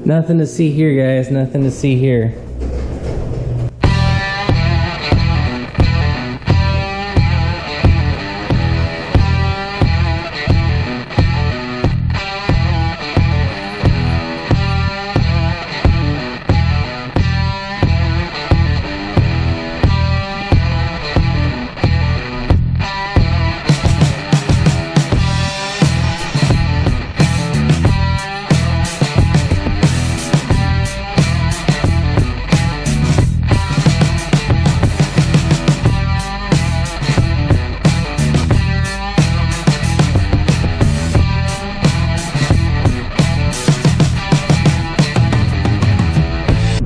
Nothing to see here, guys. Nothing to see here.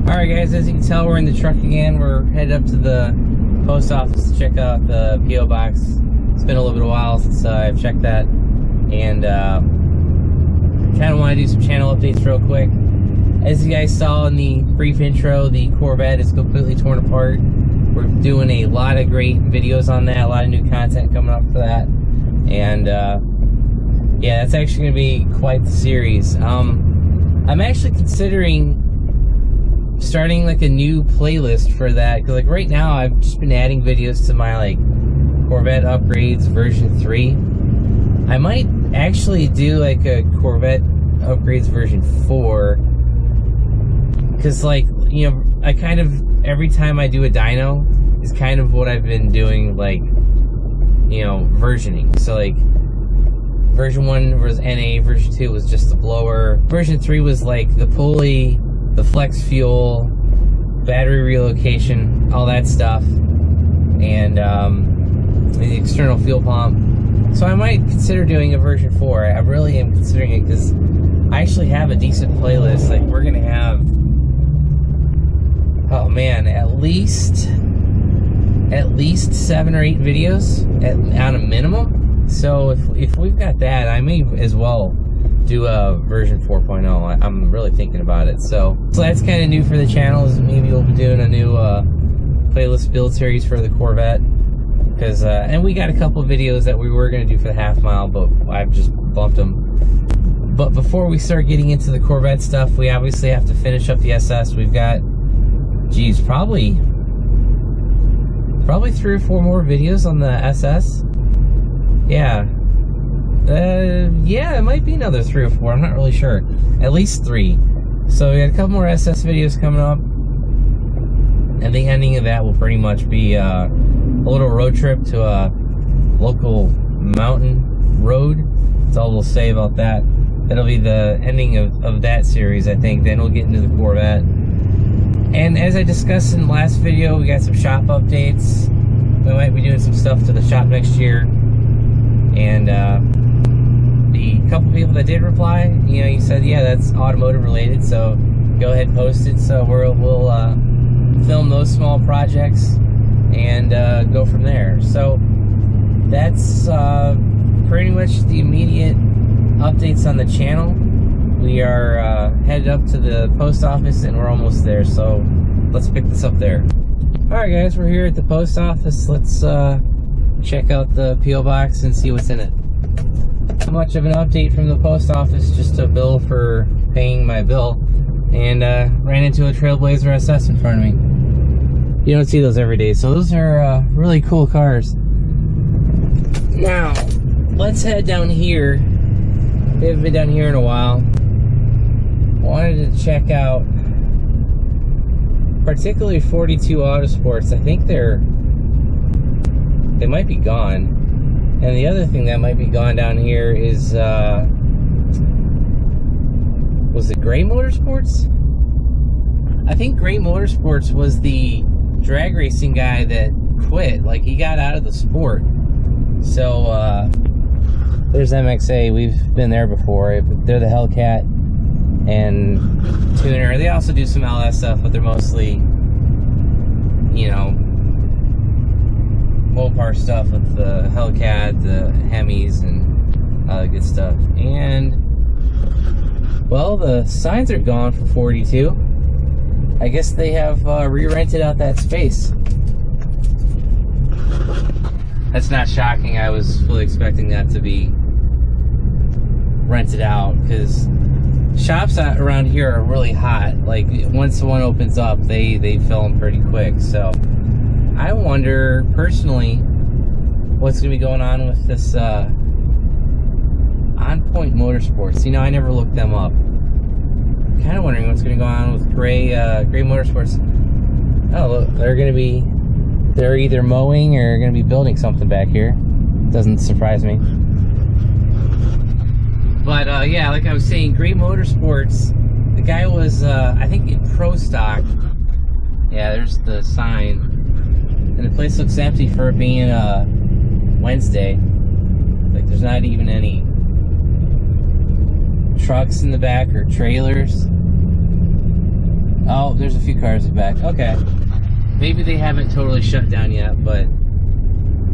Alright guys, as you can tell, we're in the truck again. We're headed up to the post office to check out the P.O. box. It's been a little bit of a while since I've checked that, and kind of want to do some channel updates real quick. As you guys saw in the brief intro, the Corvette is completely torn apart. We're doing a lot of great videos on that, a lot of new content coming up for that, and yeah, that's actually going to be quite the series. I'm actually considering starting like a new playlist for that, because like right now I've just been adding videos to my like Corvette upgrades version 3. I might actually do like a Corvette upgrades version 4, because like, you know, I kind of, every time I do a dyno is kind of what I've been doing, like, you know, versioning. So like version 1 was NA, version 2 was just the blower, version 3 was like the pulley, the flex fuel, battery relocation, all that stuff, and the external fuel pump. So I might consider doing a version 4. I really am considering it, because I actually have a decent playlist. Like, we're gonna have, oh man, at least 7 or 8 videos on a minimum. So if we've got that, I may as well do a version 4.0. I'm really thinking about it. So that's kind of new for the channel, is maybe we'll be doing a new playlist build series for the Corvette, because and we got a couple of videos that we were going to do for the half mile, but I've just bumped them. But before we start getting into the Corvette stuff, we obviously have to finish up the SS. We've got, geez, probably 3 or 4 more videos on the SS. Yeah. Yeah, it might be another 3 or 4. I'm not really sure. At least 3. So we got a couple more SS videos coming up, and the ending of that will pretty much be a little road trip to a local mountain road. That's all we'll say about that. That'll be the ending of that series, I think. Then we'll get into the Corvette. And as I discussed in the last video, we got some shop updates. We might be doing some stuff to the shop next year. And the couple people that did reply, you know, you said, yeah, that's automotive related, so go ahead and post it. So we'll film those small projects and go from there. So that's pretty much the immediate updates on the channel. We are headed up to the post office, and we're almost there, so let's pick this up there. Alright guys, we're here at the post office. Let's check out the P.O. box and see what's in it. Not much of an update from the post office, just a bill for paying my bill, and ran into a Trailblazer SS in front of me. You don't see those every day, so those are really cool cars. Now, let's head down here. We haven't been down here in a while. Wanted to check out particularly 42 Autosports. I think they might be gone. And the other thing that might be gone down here is, was it Gray Motorsports? I think Gray Motorsports was the drag racing guy that quit. Like, he got out of the sport. So, there's MXA. We've been there before. They're the Hellcat and tuner. They also do some LS stuff, but they're mostly, you know, Mopar stuff with the Hellcat, the Hemis, and all the good stuff. And, well, the signs are gone for 42. I guess they have re-rented out that space. That's not shocking. I was fully expecting that to be rented out, because shops around here are really hot. Like, once one opens up, they fill them pretty quick. So I wonder personally what's gonna be going on with this On Point Motorsports. You know, I never looked them up. Kind of wondering what's gonna go on with Gray Motorsports. Oh, look, they're either mowing or gonna be building something back here. Doesn't surprise me. But yeah, like I was saying, Gray Motorsports, the guy was, I think, in Pro Stock. Yeah, there's the sign. And the place looks empty for it being Wednesday. Like, there's not even any trucks in the back or trailers. Oh, there's a few cars in the back. Okay. Maybe they haven't totally shut down yet, but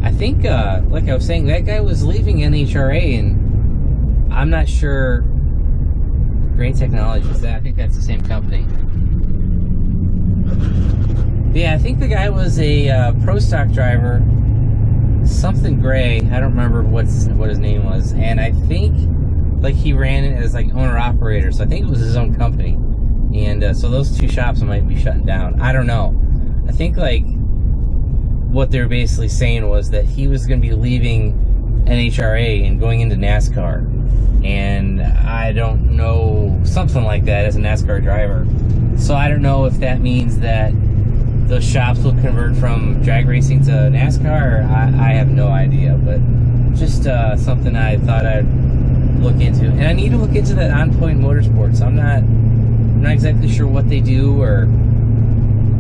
I think, like I was saying, that guy was leaving NHRA, and I'm not sure. Gray Technologies, I think that's the same company. But yeah, I think the guy was a Pro Stock driver, something Gray. I don't remember what his name was, and I think like he ran it as like owner operator, so I think it was his own company. And so those two shops might be shutting down. I don't know. I think like what they're basically saying was that he was going to be leaving NHRA and going into NASCAR. And I don't know, something like that as a NASCAR driver. So I don't know if that means that those shops will convert from drag racing to NASCAR. I have no idea, but just something I thought I'd look into. And I need to look into that On Point Motorsports. I'm not exactly sure what they do,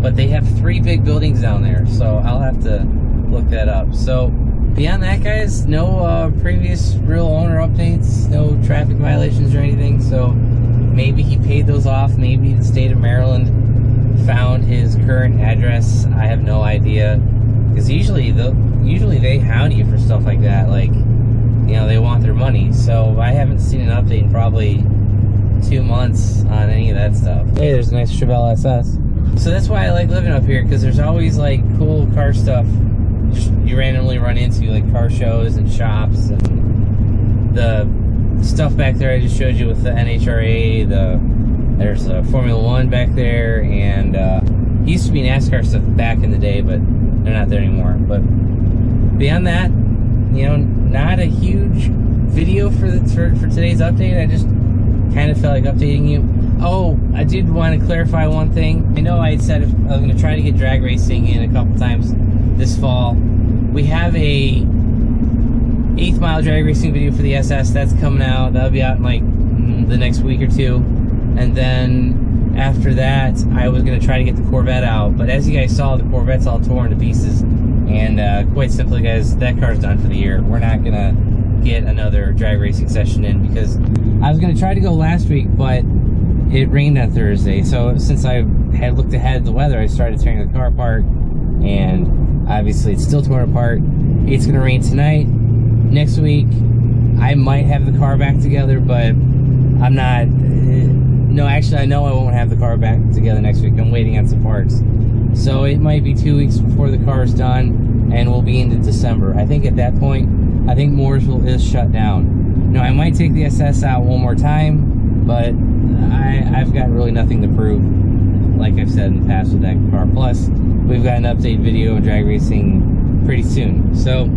but they have 3 big buildings down there, so I'll have to look that up. So beyond that, guys, no previous real owner updates, no traffic violations or anything. So maybe he paid those off. Maybe the state of Maryland found his current address. I have no idea, because usually they hound you for stuff like that. Like, you know, they want their money. So I haven't seen an update in probably 2 months on any of that stuff. Hey, there's a nice Chevelle SS. So that's why I like living up here, because there's always like cool car stuff you randomly run into, like car shows and shops, and the stuff back there I just showed you with the NHRA. There's a Formula One back there, and used to be NASCAR stuff back in the day, but they're not there anymore. But beyond that, you know, not a huge video for today's update. I just kind of felt like updating you. Oh, I did want to clarify one thing. I know I had said I was going to try to get drag racing in a couple times this fall. We have a 8th mile drag racing video for the SS that's coming out. That'll be out in like the next week or two. And then after that, I was going to try to get the Corvette out. But as you guys saw, the Corvette's all torn to pieces. And quite simply, guys, that car's done for the year. We're not going to get another drag racing session in, because I was going to try to go last week, but it rained on Thursday. So since I had looked ahead at the weather, I started tearing the car apart, and obviously it's still torn apart. It's going to rain tonight. Next week, I might have the car back together, but I'm not. No, actually, I know I won't have the car back together next week. I'm waiting on some parts. So it might be 2 weeks before the car is done, and we'll be into December. I think at that point, I think Mooresville is shut down. You know, I might take the SS out one more time, but I've got really nothing to prove, like I've said in the past with that car. Plus, we've got an update video of drag racing pretty soon. So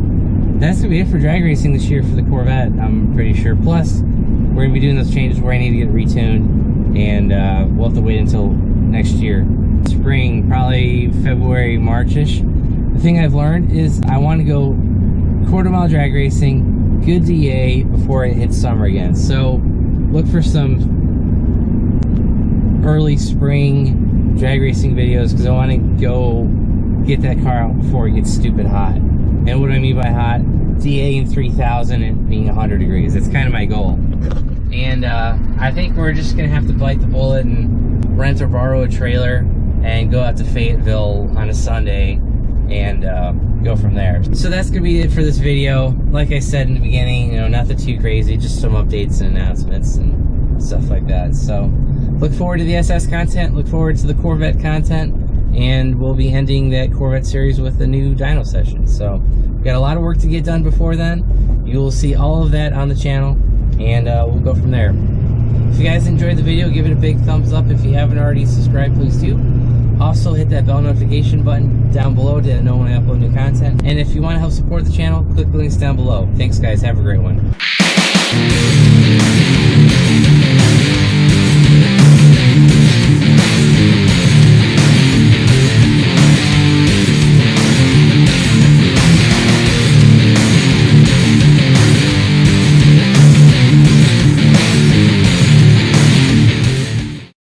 that's going to be it for drag racing this year for the Corvette, I'm pretty sure. Plus, we're going to be doing those changes where I need to get it retuned, and we'll have to wait until next year. Spring, probably February, March-ish. The thing I've learned is I want to go quarter-mile drag racing, good DA, before it hits summer again. So look for some early spring drag racing videos, because I want to go get that car out before it gets stupid hot. And what do I mean by hot? DA in 3000 and being 100 degrees. That's kind of my goal. And I think we're just going to have to bite the bullet and rent or borrow a trailer and go out to Fayetteville on a Sunday and go from there. So that's going to be it for this video. Like I said in the beginning, you know, nothing too crazy, just some updates and announcements and stuff like that. So look forward to the SS content, look forward to the Corvette content, and we'll be ending that Corvette series with a new dyno session. So we've got a lot of work to get done before then. You will see all of that on the channel, and we'll go from there. If you guys enjoyed the video, give it a big thumbs up. If you haven't already subscribed, please do. Also, hit that bell notification button down below to know when I upload new content. And if you want to help support the channel, click the links down below. Thanks, guys. Have a great one.